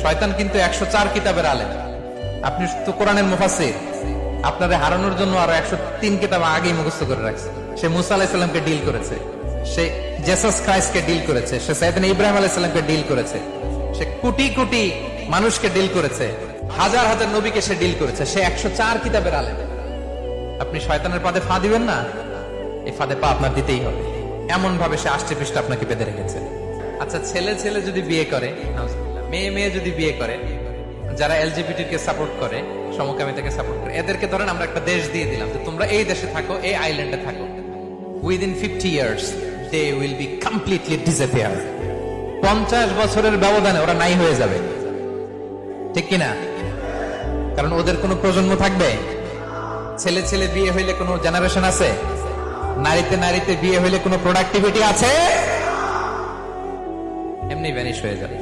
শয়তান কিন্তু 104 কিতাবের আলেম। আপনি তো কোরআনের মুফাসসির, আপনারে হারানোর জন্য আরো 103 কিতাব আগেই মুখস্থ করে রাখছে। সে মুসা আলাইহিস সালামকে ডিল করেছে, সে জেসাস ক্রাইস্টকে ডিল করেছে, সে সাইয়েদনা ইব্রাহিম আলাইহিস সালামকে ডিল করেছে, সে কোটি কোটি মানুষকে ডিল করেছে, হাজার হাজার নবীকে সে ডিল করেছে। সে 104 কিতাবের আলেম। আপনি শয়তানের পাদে ফা দিবেন না, এই ফাঁদে পা আপনার দিতেই হবে। এমন ভাবে সে আষ্টে পৃষ্ঠে আপনাকে বেঁধে রেখেছে। আচ্ছা, ছেলে ছেলে যদি বিয়ে করে, মেয়ে মেয়ে যদি বিয়ে করে, যারা এলজিবিটি কে সাপোর্ট করে, সমকামিতাকে সাপোর্ট করে, এদেরকে ধরেন আমরা একটা দেশ দিয়ে দিলাম যে তোমরা এই দেশে থাকো, এই আইল্যান্ডে থাকো, within 50 years they will be completely disappear. 50 বছরের ব্যবধানে ওরা নাই হয়ে যাবে, ঠিক কিনা? কারণ ওদের কোনো প্রজন্ম থাকবে? ছেলে ছেলে বিয়ে হইলে কোনো জেনারেশন আছে? নারীতে নারীতে বিয়ে হইলে কোনো প্রোডাক্টিভিটি আছে? এমনি ভ্যানিশ হয়ে যাবে।